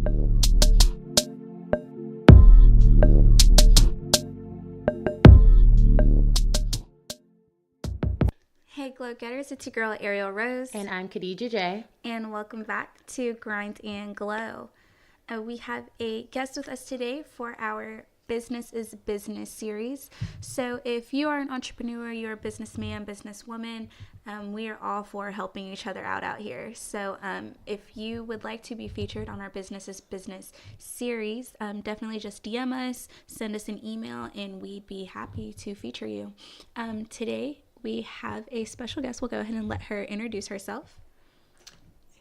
Hey Glow Getters, it's your girl Ariel Rose. And I'm Khadija J. And welcome back to Grind and Glow. We have a guest with us today for our Business is Business series. So if you are an entrepreneur, you're a businessman, businesswoman, we are all for helping each other out here. So if you would like to be featured on our Business is Business series, definitely just DM us, send us an email, and we'd be happy to feature you. Today, we have a special guest. We'll go ahead and let her introduce herself.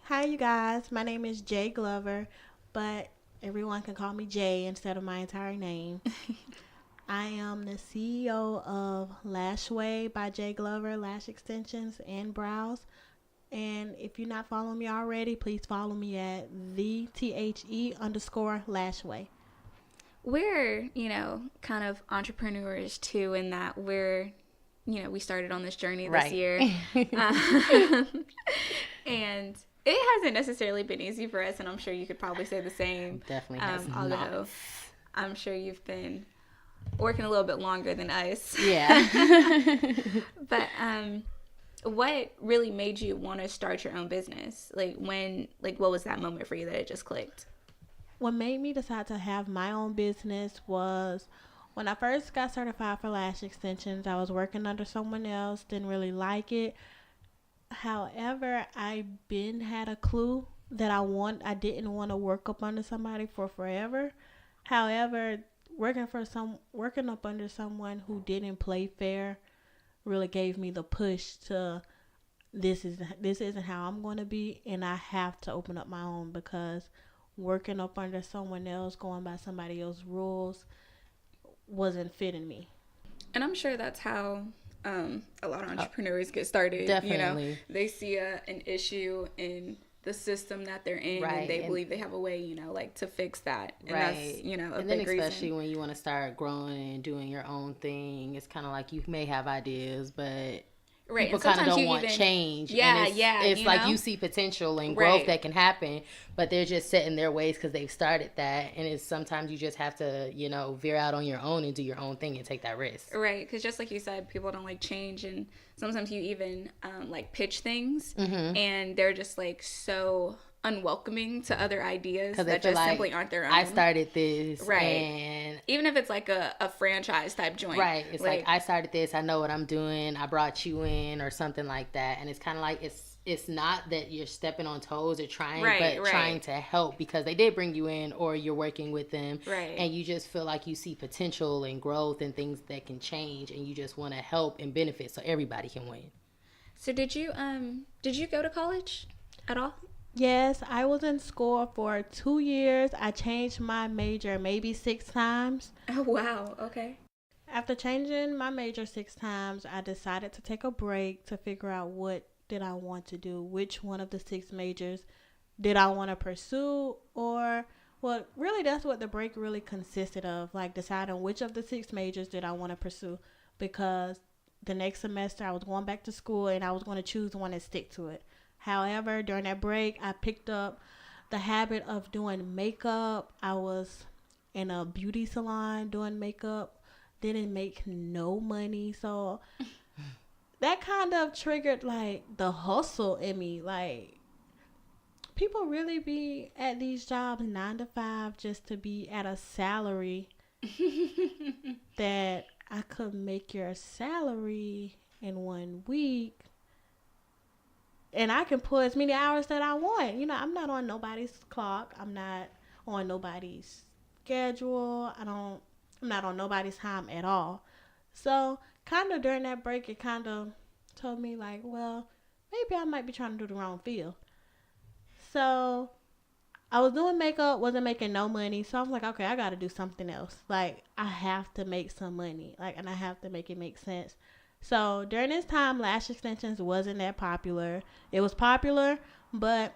Hi, you guys. My name is Jay Glover, but everyone can call me Jay instead of my entire name. I am the CEO of Lashway by Jay Glover, Lash Extensions and Brows. And if you're not following me already, please follow me at _Lashway. We're, kind of entrepreneurs too, in that we started on this journey this year. And it hasn't necessarily been easy for us, and I'm sure you could probably say the same. Definitely has although not. I'm sure you've been working a little bit longer than us. Yeah. But what really made you want to start your own business? What was that moment for you that it just clicked? What made me decide to have my own business was when I first got certified for lash extensions. I was working under someone else, didn't really like it. However, I had a clue that I didn't want to work up under somebody for forever. However, working up under someone who didn't play fair really gave me the push to this isn't how I'm going to be, and I have to open up my own, because working up under someone else, going by somebody else's rules, wasn't fitting me. And I'm sure that's how a lot of entrepreneurs get started. Definitely. They see an issue in the system that they're in, and they believe they have a way, to fix that. And that's, a and big then especially reason. when you want to start growing and doing your own thing, it's kind of like you may have ideas, but people kind of don't want change. It's like you see potential and growth that can happen, but they're just set in their ways because they've started that. And it's sometimes you just have to, veer out on your own and do your own thing and take that risk. Right, because just like you said, people don't like change, and sometimes you even pitch things, and they're just so unwelcoming to other ideas that just simply aren't their own. I started this, right? And even if it's like a franchise type joint, right? It's like I started this. I know what I'm doing. I brought you in, or something like that. And it's kind of like it's not that you're stepping on toes or trying, trying to help, because they did bring you in, or you're working with them, right? And you just feel like you see potential and growth and things that can change, and you just want to help and benefit so everybody can win. So did you go to college at all? Yes, I was in school for 2 years. I changed my major maybe 6 times. Oh, wow. Okay. After changing my major 6 times, I decided to take a break to figure out what did I want to do, which one of the 6 majors did I want to pursue, or really that's what the break really consisted of, like deciding which of the 6 majors did I want to pursue, because the next semester I was going back to school and I was going to choose one and stick to it. However, during that break, I picked up the habit of doing makeup. I was in a beauty salon doing makeup, didn't make no money. So that kind of triggered the hustle in me. People really be at these jobs 9 to 5 just to be at a salary that I could make your salary in 1 week. And I can pull as many hours that I want. I'm not on nobody's clock. I'm not on nobody's schedule. I'm not on nobody's time at all. So kind of during that break, it kind of told me maybe I might be trying to do the wrong field. So I was doing makeup, wasn't making no money. So I was like, okay, I got to do something else. I have to make some money. And I have to make it make sense. So during this time, lash extensions wasn't that popular. It was popular, but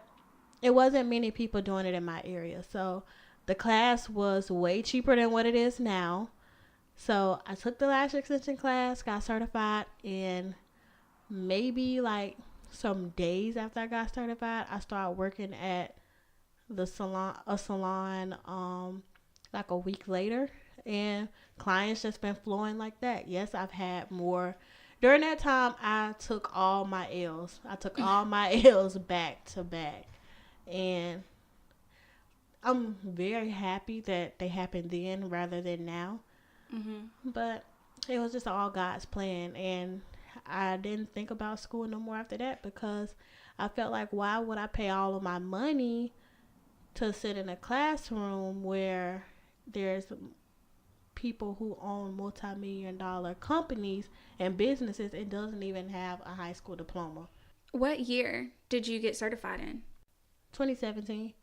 it wasn't many people doing it in my area. So the class was way cheaper than what it is now. So I took the lash extension class, got certified, and maybe some days after I got certified, I started working at a salon like a week later, and clients just been flowing like that. Yes, I've had more. During that time, I took all my L's. I took all my L's back to back, and I'm very happy that they happened then rather than now. Mm-hmm. But it was just all God's plan, and I didn't think about school no more after that because I felt like, why would I pay all of my money to sit in a classroom where there's people who own multi-million-dollar companies and businesses and doesn't even have a high school diploma. What year did you get certified in? 2017.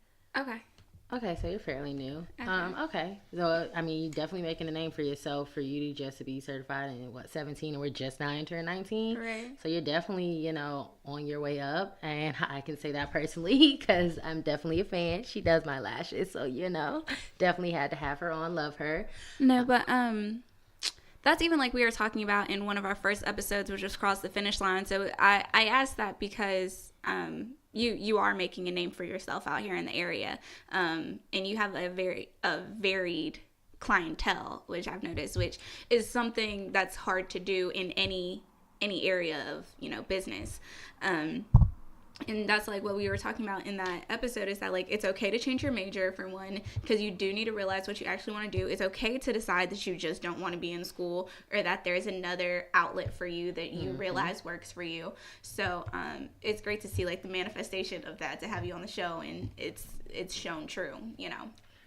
Okay, so you're fairly new. Okay. So, I mean, you're definitely making a name for yourself for you to just to be certified in, 17, and we're just now entering 19. Right. So you're definitely, on your way up, and I can say that personally because I'm definitely a fan. She does my lashes, so, definitely had to have her on, love her. No, but, that's even like we were talking about in one of our first episodes, which was Cross the Finish Line. So I asked that because, you are making a name for yourself out here in the area, and you have a varied clientele, which I've noticed, which is something that's hard to do in any area of business. And that's like what we were talking about in that episode, is that like it's okay to change your major for one, because you do need to realize what you actually want to do. It's okay to decide that you just don't want to be in school, or that there's another outlet for you that you realize works for you. So it's great to see like the manifestation of that, to have you on the show, and it's shown true,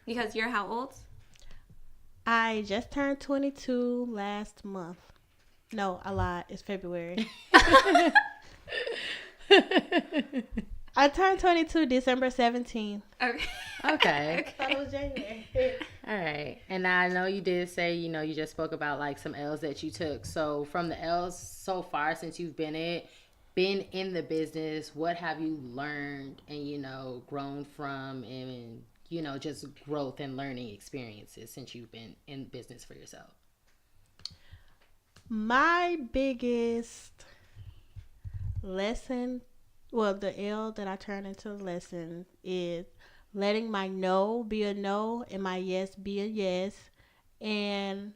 because you're how old? I just turned 22 last month. No, I lied. It's February. I turned 22 December 17th. Okay. I thought it was January. All right. And I know you did say, you just spoke about like some L's that you took. So from the L's so far since you've been in the business, what have you learned and, grown from, and, just growth and learning experiences since you've been in business for yourself? My biggest lesson, the L that I turned into a lesson, is letting my no be a no and my yes be a yes. And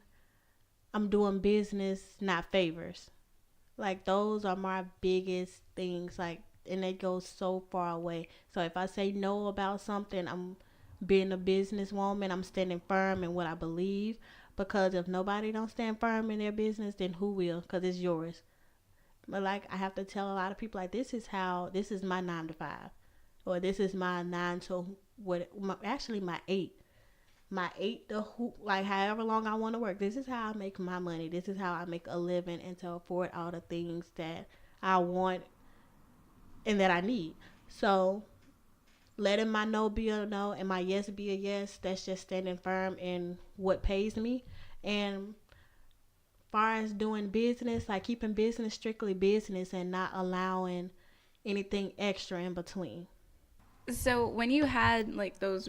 I'm doing business, not favors. Like, those are my biggest things, like, and they go so far away. So if I say no about something, I'm being a businesswoman. I'm standing firm in what I believe, because if nobody don't stand firm in their business, then who will? Because it's yours. But like, I have to tell a lot of people, like, this is my 9 to 5, or this is my 9 to my 8. My 8 to like however long I want to work. This is how I make my money. This is how I make a living and to afford all the things that I want and that I need. So letting my no be a no and my yes be a yes, that's just standing firm in what pays me. And far as doing business, like keeping business strictly business and not allowing anything extra in between. So when you had like those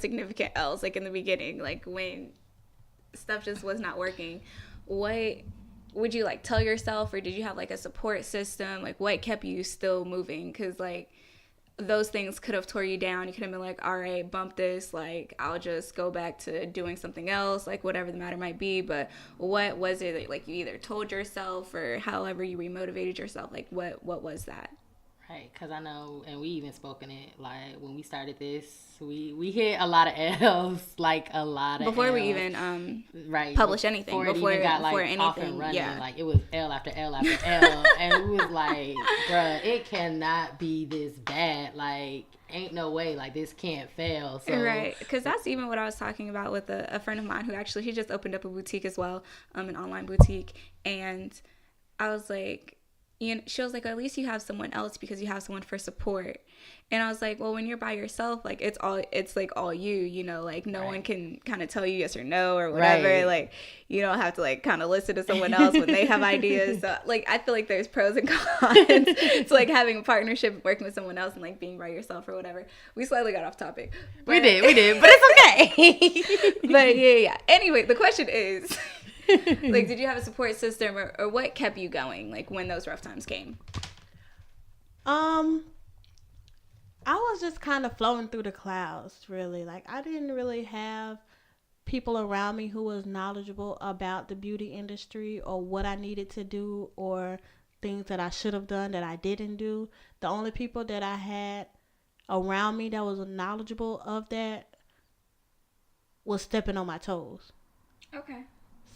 significant L's, like in the beginning, like when stuff just was not working, what would you like tell yourself, or did you have like a support system? Like, what kept you still moving? Because like those things could have tore you down. You could have been like, all right, bump this, like I'll just go back to doing something else, like whatever the matter might be. But what was it that, like, you either told yourself or however you remotivated yourself? Like what was that? Right, because I know, and we even spoken it, like when we started this, we hit a lot of L's, like a lot of before L's. We even publish anything, before it got like anything, off and running, like it was L after L after L, and we was like, bruh, it cannot be this bad, like ain't no way, like this can't fail. So right, because that's even what I was talking about with a friend of mine who actually, he just opened up a boutique as well, an online boutique, and I was like, she was like, at least you have someone else because you have someone for support. And I was like, well, when you're by yourself, like it's like all you, like no one can kind of tell you yes or no or whatever. Right. Like you don't have to like kind of listen to someone else when they have ideas. So like I feel like there's pros and cons to like having a partnership and working with someone else and like being by yourself or whatever. We slightly got off topic. But we did, but it's okay. But yeah. Anyway, the question is, like, did you have a support system, or what kept you going, like when those rough times came? I was just kind of floating through the clouds, really. Like, I didn't really have people around me who was knowledgeable about the beauty industry or what I needed to do or things that I should have done that I didn't do. The only people that I had around me that was knowledgeable of that was stepping on my toes. Okay.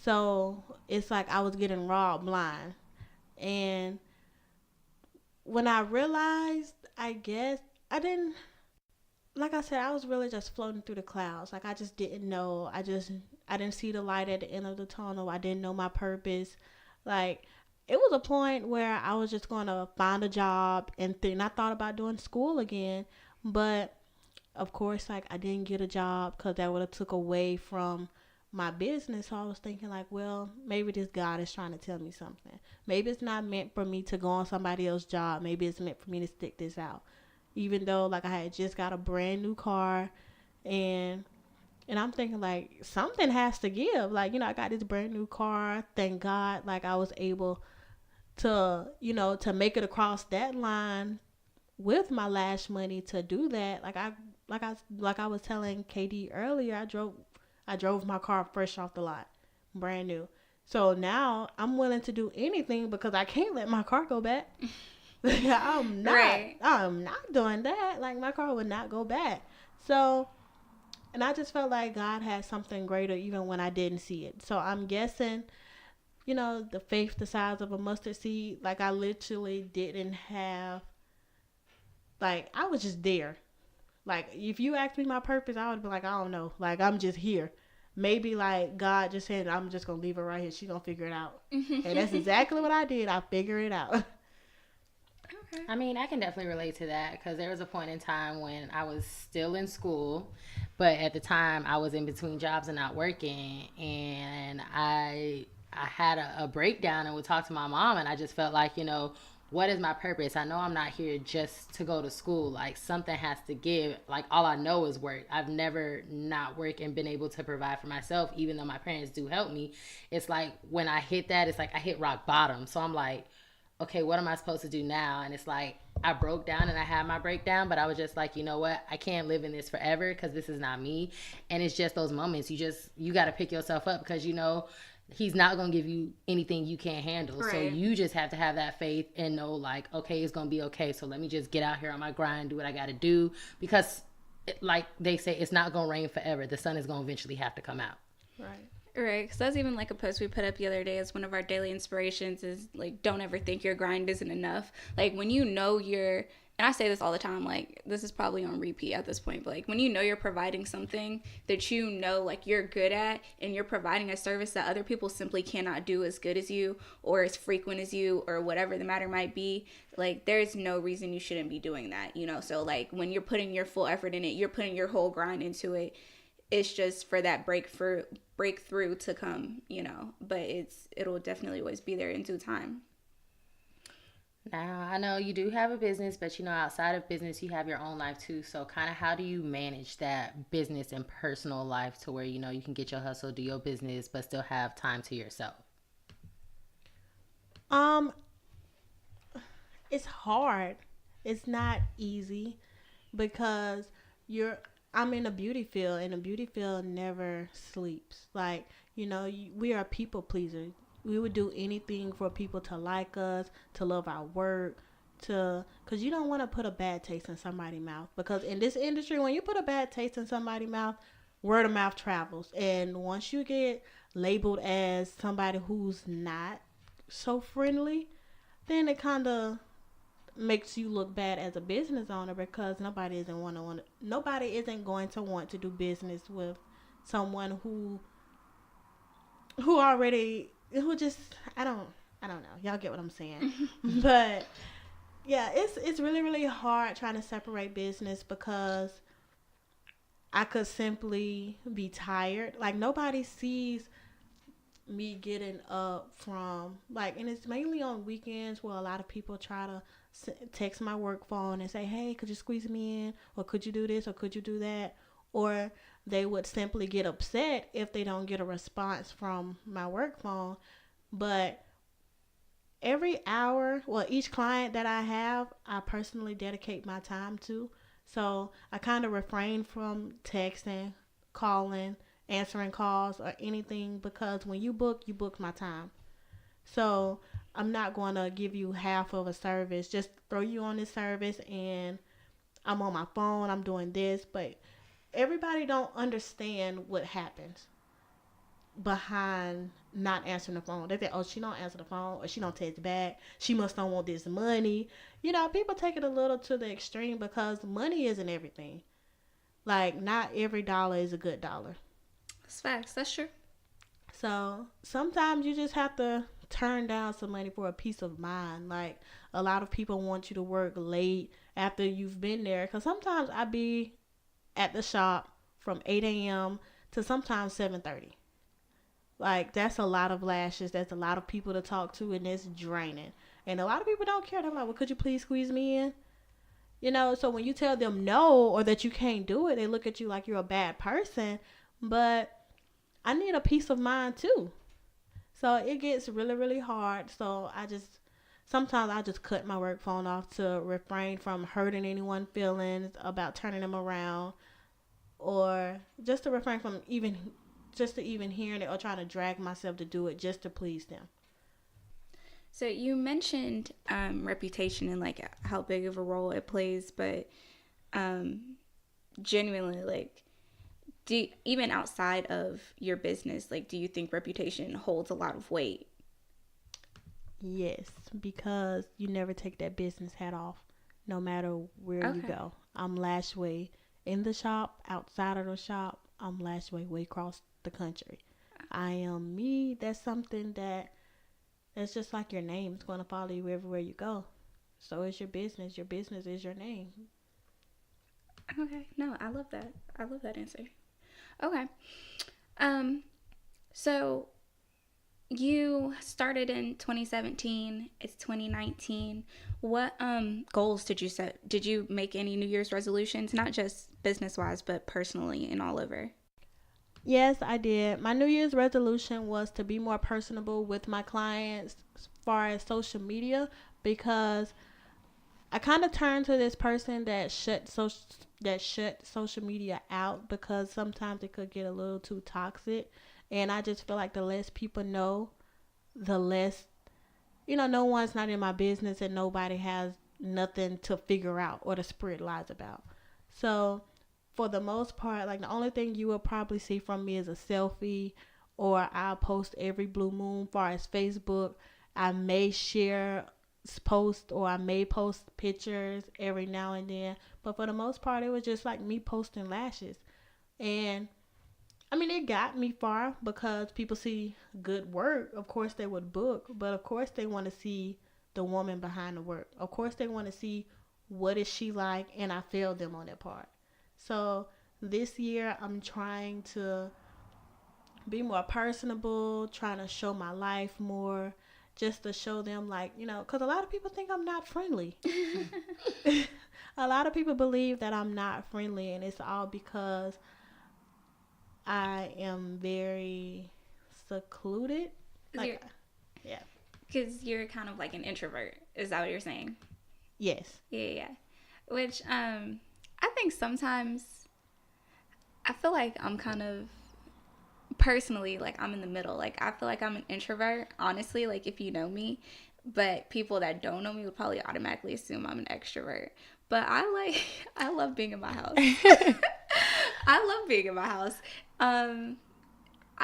So it's like I was getting robbed blind. And when I realized, I guess I didn't, like I said, I was really just floating through the clouds. Like, I just didn't know. I didn't see the light at the end of the tunnel. I didn't know my purpose. Like, it was a point where I was just going to find a job and I thought about doing school again. But, of course, like, I didn't get a job because that would have took away from my business. So I was thinking, like, well, maybe this God is trying to tell me something. Maybe it's not meant for me to go on somebody else's job. Maybe it's meant for me to stick this out. Even though, like, I had just got a brand new car, and I'm thinking, like, something has to give. Like, I got this brand new car. Thank God, like, I was able to, to make it across that line with my lash money to do that. Like I was telling KD earlier, I drove my car fresh off the lot, brand new. So now I'm willing to do anything because I can't let my car go back. I'm not doing that. Like, my car would not go back. So, and I just felt like God had something greater even when I didn't see it. So I'm guessing, the faith the size of a mustard seed, like, I literally didn't have, like, I was just there. Like, if you asked me my purpose, I would be like, I don't know. Like, I'm just here. Maybe, like, God just said, I'm just going to leave her right here. She's going to figure it out. And that's exactly what I did. I figured it out. Okay. I mean, I can definitely relate to that because there was a point in time when I was still in school, but at the time I was in between jobs and not working, and I had a breakdown and would talk to my mom, and I just felt like, what is my purpose? I know I'm not here just to go to school. Like, something has to give. Like, all I know is work. I've never not worked and been able to provide for myself, even though my parents do help me. It's like when I hit that, it's like I hit rock bottom. So I'm like, okay, what am I supposed to do now? And it's like I broke down and I had my breakdown, but I was just like, you know what? I can't live in this forever because this is not me. And it's just those moments. You got to pick yourself up because, he's not going to give you anything you can't handle. Right. So you just have to have that faith and know, like, okay, it's going to be okay. So let me just get out here on my grind, do what I got to do. Because, like they say, it's not going to rain forever. The sun is going to eventually have to come out. Right. Right, because that's even like a post we put up the other day as one of our daily inspirations is, like, don't ever think your grind isn't enough. Like, when you know you're, and I say this all the time, like, this is probably on repeat at this point, but, like, when you know you're providing something that like, you're good at, and you're providing a service that other people simply cannot do as good as you, or as frequent as you, or whatever the matter might be, like, there's no reason you shouldn't be doing that, So, like, when you're putting your full effort in it, you're putting your whole grind into it. It's just for that breakthrough to come, but it'll definitely always be there in due time. Now, I know you do have a business, but outside of business, you have your own life too. So kind of how do you manage that business and personal life to where, you can get your hustle, do your business, but still have time to yourself? It's hard. It's not easy because I'm in a beauty field, and the beauty field never sleeps. Like, we are people pleasers. We would do anything for people to like us, to love our work, because you don't want to put a bad taste in somebody's mouth. Because in this industry, when you put a bad taste in somebody's mouth, word of mouth travels. And once you get labeled as somebody who's not so friendly, then it kind of makes you look bad as a business owner because nobody isn't going to want to do business with someone who just I don't know. Y'all get what I'm saying. But yeah, it's really, really hard trying to separate business because I could simply be tired. Like, nobody sees me getting up from, like, and it's mainly on weekends where a lot of people try to text my work phone and say, hey, could you squeeze me in, or could you do this, or could you do that, or they would simply get upset if they don't get a response from my work phone. But every hour, each client that I have, I personally dedicate my time to. So I kind of refrain from texting, calling, answering calls, or anything, because when you book my time. So I'm not going to give you half of a service, just throw you on this service and I'm on my phone, I'm doing this, but everybody don't understand what happens behind not answering the phone. They say, oh, she don't answer the phone, or she don't text back, she must don't want this money. People take it a little to the extreme, because money isn't everything. Like, not every dollar is a good dollar. That's facts. That's true. So sometimes you just have to turn down some money for a peace of mind. Like, a lot of people want you to work late after you've been there, because sometimes I be at the shop from 8 a.m. to sometimes 7:30. Like, that's a lot of lashes. That's a lot of people to talk to, and it's draining. And a lot of people don't care. They're like, well, could you please squeeze me in? So when you tell them no, or that you can't do it, they look at you like you're a bad person. But I need a peace of mind too. So it gets really, really hard. So sometimes I just cut my work phone off to refrain from hurting anyone's feelings about turning them around, or just to refrain from even hearing it, or trying to drag myself to do it just to please them. So you mentioned reputation and like how big of a role it plays, but genuinely, like, even outside of your business, like, do you think reputation holds a lot of weight? Yes, because you never take that business hat off, no matter where you go. I'm Lashway in the shop, outside of the shop. I'm Lashway way across the country. I am me. That's something that's just like your name. It's going to follow you everywhere you go. So it's your business. Your business is your name. Okay. No, I love that. I love that answer. Okay. So you started in 2017. It's 2019. What goals did you set? Did you make any New Year's resolutions, not just business-wise, but personally and all over? Yes, I did. My New Year's resolution was to be more personable with my clients as far as social media, because I kind of turned to this person that shut social media out, because sometimes it could get a little too toxic. And I just feel like the less people know, the less, no one's not in my business, and nobody has nothing to figure out or to spread lies about. So for the most part, like, the only thing you will probably see from me is a selfie, or I'll post every blue moon. Far as Facebook, I may share post, or I may post pictures every now and then, but for the most part, it was just like me posting lashes. And I mean, it got me far, because people see good work. Of course they would book, but of course they want to see the woman behind the work. Of course they want to see what is she like, and I failed them on that part. So this year I'm trying to be more personable, trying to show my life more, just to show them, like, because a lot of people think I'm not friendly. A lot of people believe that I'm not friendly, and it's all because I am very secluded. Like, yeah. Because you're kind of like an introvert. Is that what you're saying? Yes. Yeah. Which, I think sometimes I feel like I'm kind of, personally, like, I'm in the middle. Like, I feel like I'm an introvert, honestly, like, if you know me. But people that don't know me would probably automatically assume I'm an extrovert. But I love being in my house. I love being in my house. I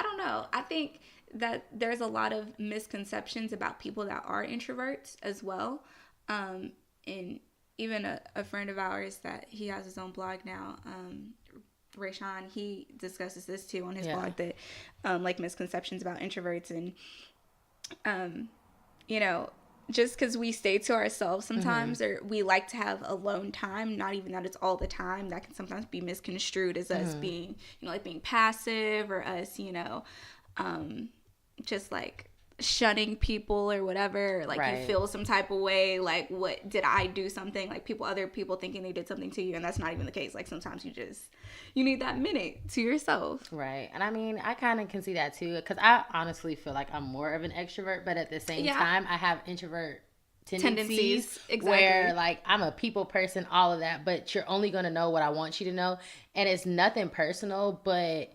don't know. I think that there's a lot of misconceptions about people that are introverts as well. And even a friend of ours that he has his own blog now, Rayshawn, he discusses this too on his blog, that like misconceptions about introverts, and just because we stay to ourselves sometimes, or we like to have alone time, not even that it's all the time, that can sometimes be misconstrued as us being, like being passive, or us, just like shunning people or whatever, or like you feel some type of way, like, what did I do something, like other people thinking they did something to you, and that's not even the case. Like, sometimes you need that minute to yourself. Right. And I mean, I kind of can see that too, because I honestly feel like I'm more of an extrovert, but at the same time I have introvert tendencies. Exactly. Where like I'm a people person, all of that, but you're only going to know what I want you to know. And it's nothing personal, but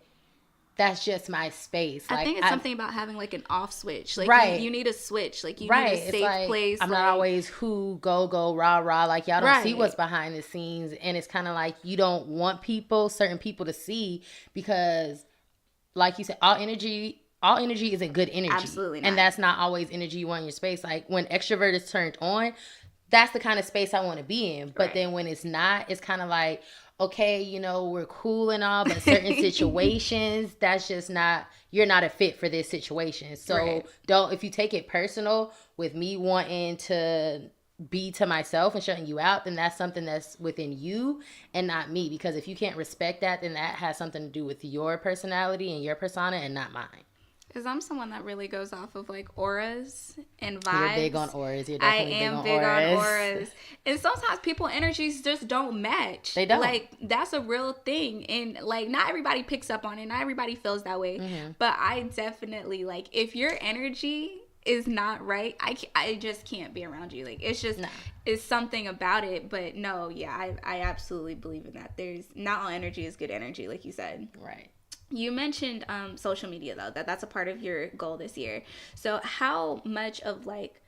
that's just my space. I think it's something about having like an off switch. Like right. you need a switch. Like you need a safe like, place. I'm not always who, go, rah, rah. Like y'all don't see what's behind the scenes. And it's kind of like you don't want certain people to see because like you said, all energy isn't good energy. Absolutely not. And that's not always energy you want in your space. Like when extrovert is turned on, that's the kind of space I want to be in. But then when it's not, it's kind of like, okay, you know, we're cool and all, but certain situations, that's just not, you're not a fit for this situation. So if you take it personal with me wanting to be to myself and shutting you out, then that's something that's within you and not me. Because if you can't respect that, then that has something to do with your personality and your persona and not mine. Because I'm someone that really goes off of like auras and vibes. You're big on auras. You're definitely big on auras. And sometimes people energies just don't match. They don't. Like that's a real thing. And like not everybody picks up on it. Not everybody feels that way. Mm-hmm. But I definitely like if your energy is not right, I just can't be around you. Like it's just it's something about it. But no, yeah, I absolutely believe in that. There's not all energy is good energy, like you said. Right. You mentioned social media though, that's a part of your goal this year. So how much of like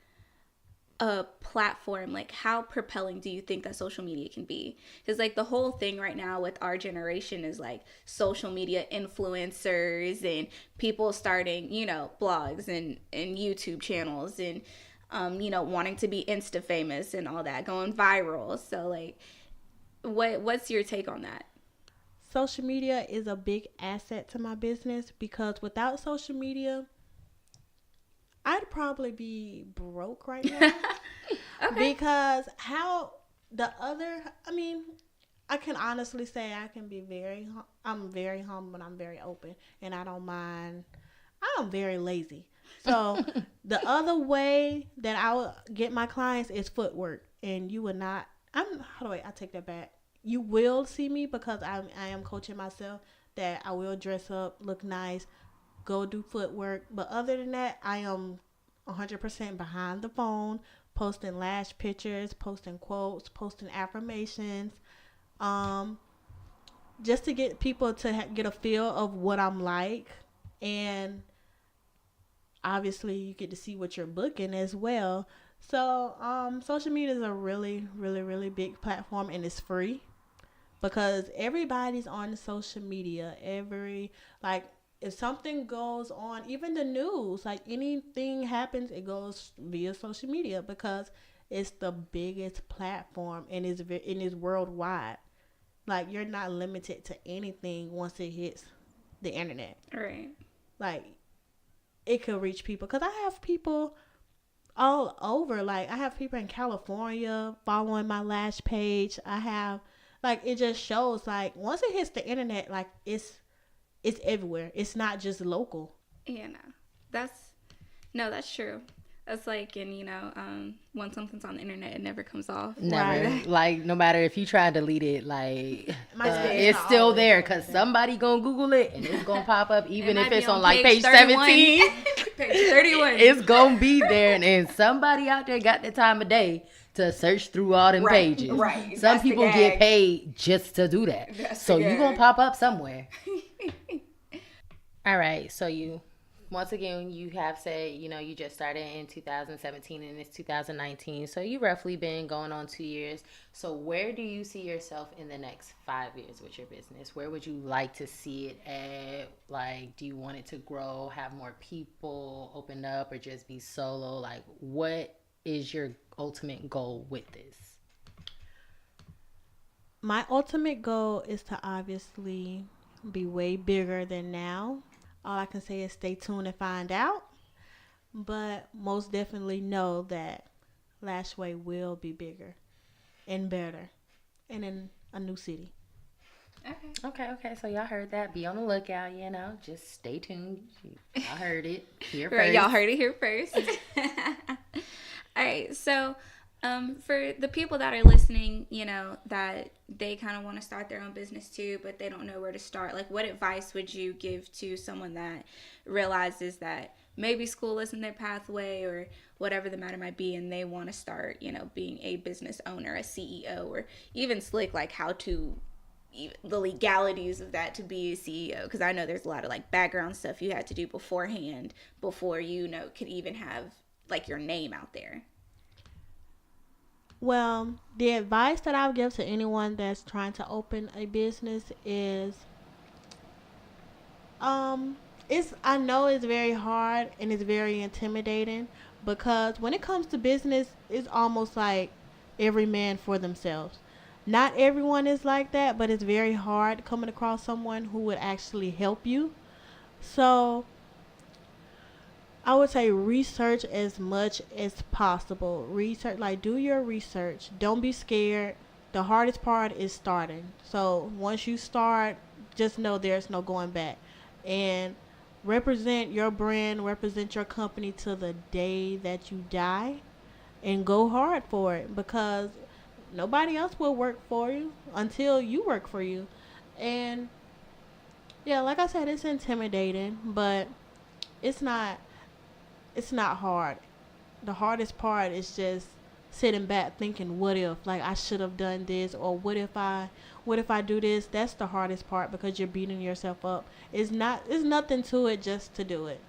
a platform, like how propelling do you think that social media can be? Because like the whole thing right now with our generation is like social media influencers and people starting, you know, blogs and YouTube channels and you know, wanting to be Insta famous and all that, going viral. So like what's your take on that? Social media is a big asset to my business because without social media, I'd probably be broke right now. Okay. Because I can honestly say I can be I'm very humble and I'm very open and I don't mind. I'm very lazy. So the other way that I would get my clients is footwork, and you would not. I take that back. You will see me because I am coaching myself that I will dress up, look nice, go do footwork. But other than that, I am 100% behind the phone, posting lash pictures, posting quotes, posting affirmations, just to get people to get a feel of what I'm like. And obviously you get to see what you're booking as well. So social media is a really, really, really big platform, and it's free because everybody's on social media. If something goes on, even the news, like anything happens, it goes via social media because it's the biggest platform and it's worldwide. Like you're not limited to anything once it hits the internet. Right. Like it could reach people because I have people all over. Like I have people in California following my lash page. I have it just shows like once it hits the internet, like it's everywhere. It's not just local. Yeah, that's true. That's like, and you know, when something's on the internet, it never comes off. Never. Right. Like no matter if you try to delete it, like it's still there because somebody gonna Google it and it's gonna pop up even if it's on like page 17. Page 31. It's gonna be there, and somebody out there got the time of day to search through all them pages. Right. Some people get paid just to do that. So you gonna pop up somewhere. All right. So once again, you have said, you know, you just started in 2017 and it's 2019. So you roughly been going on 2 years. So where do you see yourself in the next 5 years with your business? Where would you like to see it at? Like, do you want it to grow, have more people open up, or just be solo? Like, what is your ultimate goal with this? My ultimate goal is to obviously be way bigger than now. All I can say is stay tuned and find out. But most definitely know that Lashway will be bigger and better and in a new city. Okay. So y'all heard that. Be on the lookout, you know. Just stay tuned. Y'all heard it here first. Right, y'all heard it here first. All right. So for the people that are listening, you know, that they kind of want to start their own business too, but they don't know where to start. Like, what advice would you give to someone that realizes that maybe school isn't their pathway or whatever the matter might be, and they want to start, being a business owner, a CEO, or even slick, like how to, the legalities of that to be a CEO. Because I know there's a lot of like background stuff you had to do beforehand before could even have like your name out there. Well, the advice that I would give to anyone that's trying to open a business is, I know it's very hard and it's very intimidating, because when it comes to business, it's almost like every man for themselves. Not everyone is like that, but it's very hard coming across someone who would actually help you. So I would say research as much as possible. Do your research. Don't be scared. The hardest part is starting. So once you start, just know there's no going back. And represent your brand, represent your company to the day that you die, and go hard for it, because nobody else will work for you until you work for you. And yeah, like I said, it's intimidating, but it's not hard. The hardest part is just sitting back thinking, what if, like, I should have done this, or what if I do this? That's the hardest part, because you're beating yourself up. It's nothing to it just to do it.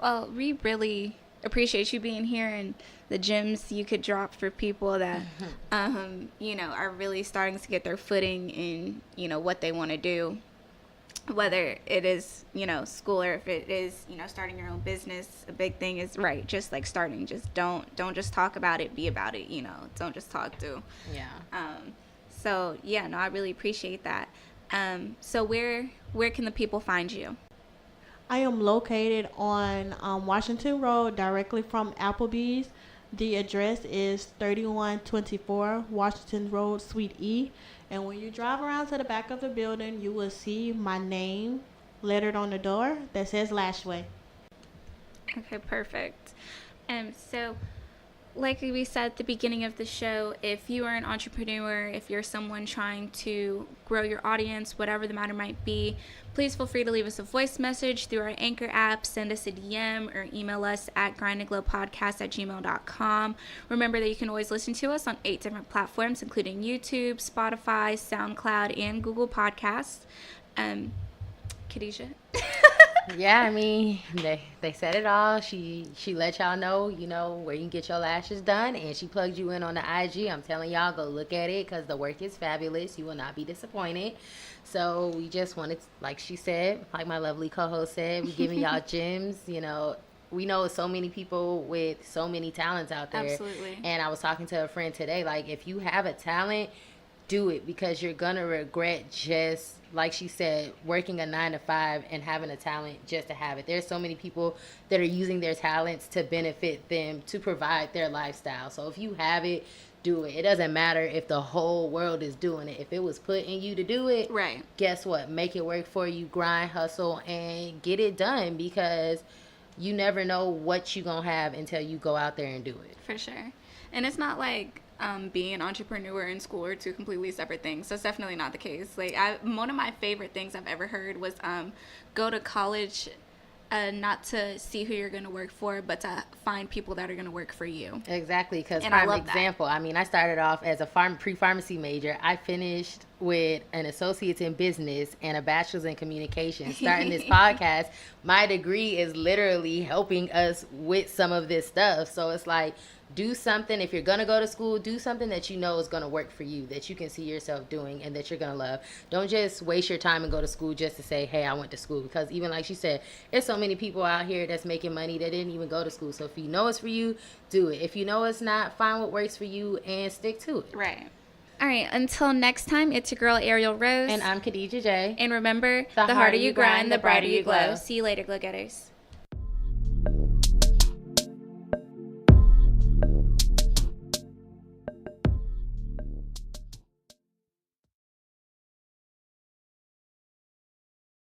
Well, we really appreciate you being here, and the gems you could drop for people that are really starting to get their footing in what they want to do, whether it is school, or if it is starting your own business. A big thing is just like starting. Just don't just talk about it, be about it. Don't just talk to. So yeah, no, I really appreciate that. So where can the people find you? I am located on Washington Road, directly from Applebee's. The address is 3124 Washington Road, Suite E. And when you drive around to the back of the building, you will see my name lettered on the door that says Lashway. Okay, perfect. So like we said at the beginning of the show, if you are an entrepreneur, if you're someone trying to grow your audience, whatever the matter might be, please feel free to leave us a voice message through our Anchor app, send us a DM, or email us at grindandglowpodcast@gmail.com. Remember that you can always listen to us on 8 different platforms, including YouTube, Spotify, SoundCloud, and Google Podcasts. Khadijah? Yeah, I mean, they said it all. She let y'all know, where you can get your lashes done, and she plugged you in on the IG. I'm telling y'all, go look at it, because the work is fabulous. You will not be disappointed. So we just wanted, like she said, like my lovely co-host said, we giving y'all gems. We know so many people with so many talents out there. Absolutely. And I was talking to a friend today, like, if you have a talent, do it, because you're gonna regret, just like she said, working a 9-to-5 and having a talent just to have it. There's so many people that are using their talents to benefit them, to provide their lifestyle. So if you have it, do it. It doesn't matter if the whole world is doing it. If it was put in you to do it, right, guess what? Make it work for you. Grind, hustle, and get it done, because you never know what you're gonna have until you go out there and do it. For sure. And it's not like being an entrepreneur and school are two completely separate things. That's definitely not the case. Like, one of my favorite things I've ever heard was go to college not to see who you're going to work for, but to find people that are going to work for you. Exactly, because prime example, I mean, I started off as a pre-pharmacy major. I finished with an associate's in business and a bachelor's in communications. Starting this podcast, my degree is literally helping us with some of this stuff. So it's like, do something. If you're going to go to school, do something that you know is going to work for you, that you can see yourself doing and that you're going to love. Don't just waste your time and go to school just to say, hey, I went to school. Because even like she said, there's so many people out here that's making money that didn't even go to school. So if you know it's for you, do it. If you know it's not, find what works for you and stick to it. Right. All right. Until next time, it's your girl, Ariel Rose. And I'm Khadijah J. And remember, the harder you grind, the brighter you glow. See you later, Glow Getters.